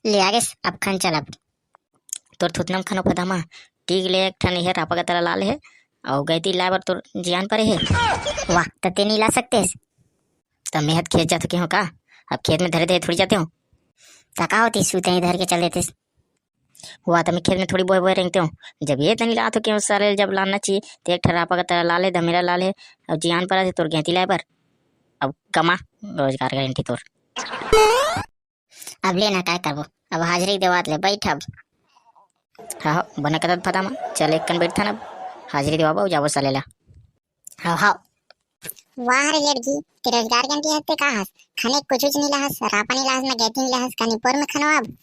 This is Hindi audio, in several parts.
ले आगे अब खान चल अब तोर थुतनम खानो फदामा टीक ले एक ठन हे रापा का तला लाल है और गई थी लाबर तोर जियान पर है। वाह तते नहीं ला सकते तब मेहत खेत जाते क्यों का अब खेत में धरे धरे थोड़ी जाते हो थका होती सूते ही धर के चल देते हुआ तो मैं खेत में थोड़ी बोए बोए रेंगते हूँ जब ये तनी ला तो क्यों सारे जब लाना चाहिए तो एक ठरापा का तला लाल है धमेरा लाल है अब जियान पर तोर गैती लाबर अब कमा रोजगार गारंटी तोर अब लेना काय करबो अब हाजिरी देवात ले बैठ अब हाँ बने कदत फटामा चल एक कन बैठ था ना हाजिरी देवा जाबो सालेला हाँ हाँ वाह रे लड़की ते रोजगार गंती हते का हस खाने कुछ नहीं लाहस रापा नहीं लाहस ना गैती नहीं लाहस कानी पर में खानो अब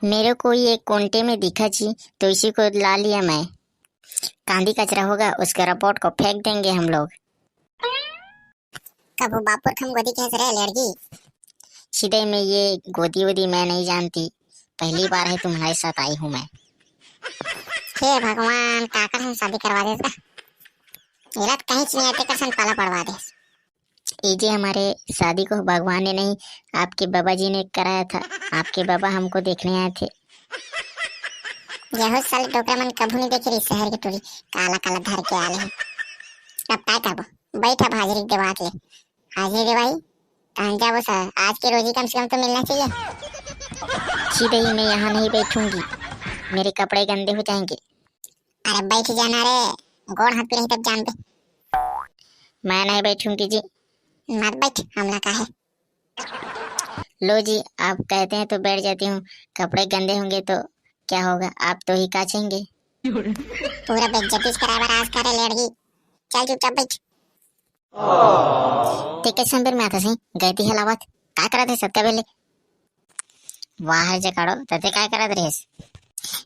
मेरे को ये कोंटे में दिखा जी तो इसी को ला लिया मैं कांदी कचरा होगा उसका रिपोर्ट को फेंक देंगे हम लोग कब बापुर खम गोदी कैसे रहे लड़की सीधे में ये गोदी वोदी मैं नहीं जानती पहली बार है तुम्हारे साथ आई हूँ मैं हे भगवान काका हम शादी करवा देगा इलाज कहीं नहीं आते कर पाला पड़वा दे ये हमारे शादी को भगवान ने नहीं आपके बाबा जी ने कराया था आपके बाबा हमको देखने आए थे यह साल डोकरा मन कभू नहीं देखे रही शहर की टोरी काला काला धर के आले हैं अब काय करबो बैठा हाजिरी देवात ले हाजिरी देवाई कहां जाबो सर आज की रोजी कम से कम तो मिलना चाहिए सीधे ही मैं यहाँ नहीं बैठूंगी मेरे कपड़े गंदे हो जाएंगे अरे बैठ जाना रे गोड़ हाथ पे नहीं तब जान पे मैं नहीं बैठूंगी जी मत बैठ हमला का है लो जी आप कहते हैं तो बैठ जाती हूँ कपड़े गंदे होंगे तो क्या होगा आप तो ही काचेंगे पूरा बेइज्जती करावर आज करे लड़की चल चुपचाप बैठ टिकट संबर में आता सही गई थी हलावत काय करत है सत्या बेले वाह जकाड़ो तते काय करत रेस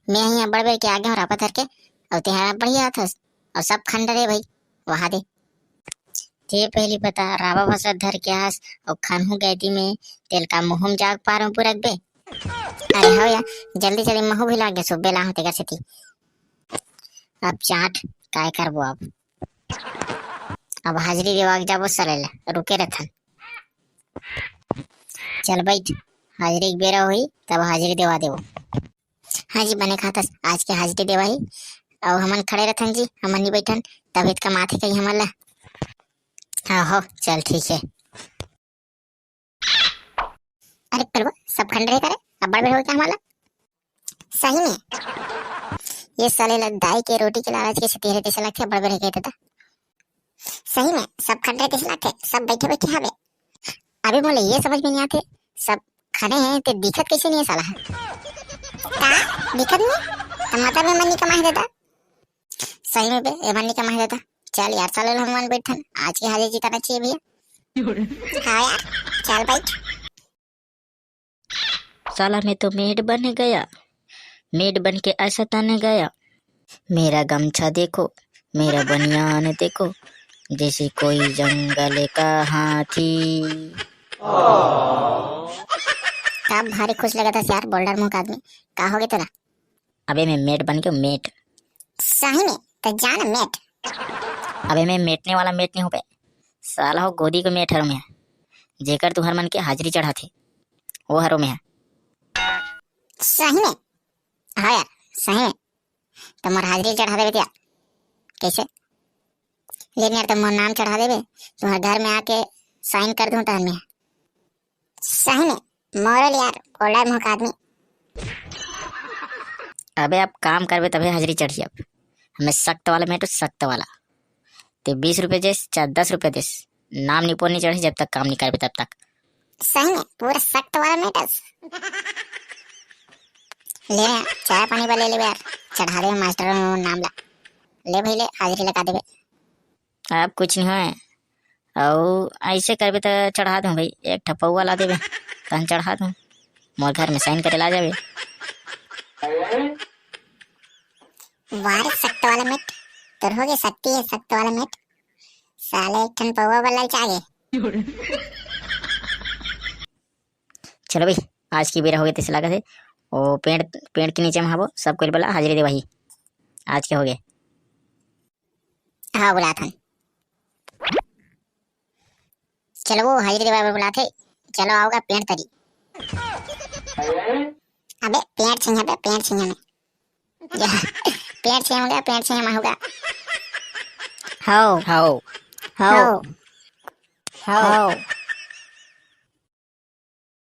मैं यहाँ बड़ बड़ के आगे हूँ रापा धर के और तेरा बढ़िया था और सब खंडर है भाई वहां दे ते पहली पता रावा भाषा धर के आस और खानू गैती में तेल का मुहम जाग पा रहा हूँ पूरा बे अरे हो या जल्दी जल्दी महू भी लाग गया सो बेला होते कर सती अब चाट काय करबो अब हाजिरी देवा जाबो सरेला रुके रहथन चल बैठ हाजिरी बेरा हुई तब हाजिरी देवा देवो हाँ जी बने खातस आज के हाजिरी देवा ही और हमन खड़े रहथन जी हमन नहीं बैठन तबियत का माथे कहीं हमला हाँ हो चल ठीक है अरे करवा सब खंडरे करे अब बड़ हो क्या हमारा सही में ये साले दाई के रोटी के लालच के तेरे तेसे लगते बड़ बड़ कहते था सही में सब खंडरे तेसे लगते सब बैठे बैठे हवे अभी बोले ये समझ में नहीं आते सब खाने हैं ते दिखत कैसे नहीं है साला का दिखत नहीं टमाटर में मन नहीं कमा देता सही में बे ये मन नहीं कमा देता चल यार साले हम बैठन आज की हाजिरी जिताना चाहिए भैया हाँ यार चल बैठ साला मैं तो मेड बन गया मेड बन के ऐसा ताने गया मेरा गमछा देखो मेरा बनियान देखो जैसे कोई जंगल का हाथी तब भारी खुश लगा था यार बोल्डर मुख आदमी का हो गया तेरा अबे मैं मेट बन के मेट सही में तो जान मेट अबे मैं मेटने वाला मेट नहीं हूँ पे साला हो गोदी को मेट हरो में जेकर तू हर मन के हाजिरी चढ़ा थे वो हरो में है सही में हाँ यार सही में तुम्हारा हाजिरी चढ़ा देवे क्या कैसे लेकिन यार तुम नाम चढ़ा देवे तुम्हारे घर में आके साइन कर दूं टाइम में सही में मॉरल यार बोल्डर मुख आदमी अबे आप काम करवे तभी हाजिरी चढ़ी अब हमें सख्त वाला मेट सख्त वाला ते 20 रुपए देस चाहे 10 रुपए देस नाम निपोर नहीं चढ़ी जब तक काम नहीं करवे तब तक सही में पूरा सख्त वाला मेटस ले चाय पानी वाले ले यार चढ़ा दे मास्टर नाम ला ले भाई ले हाजिरी लगा देवे अब कुछ नहीं है और ऐसे करवे तो चढ़ा दूं भाई एक ठपौआ ला देवे तहन चढ़ा दूं मोर घर में साइन करे ला जावे वार सख्त वाला मेट तो हो गया सकती है सख्त वाला मेट साले एक ठन पौवा वाला चाहिए चलो भाई आज की बेरा हो गई तेसे लागत है ओ पेड़ पेड़ के नीचे में हाबो सब कोई बोला हाजिरी दे वही आज के हो गए हाँ बोला था चलो वो हाजिरी देवा बुलाते चलो आओगा पेड़ तरी अबे पेड़ छिया बे, पेड़ छिया में पेड़ छिया हो गया, पेड़ छिया में होगा। हो Ho. हो Ho. हो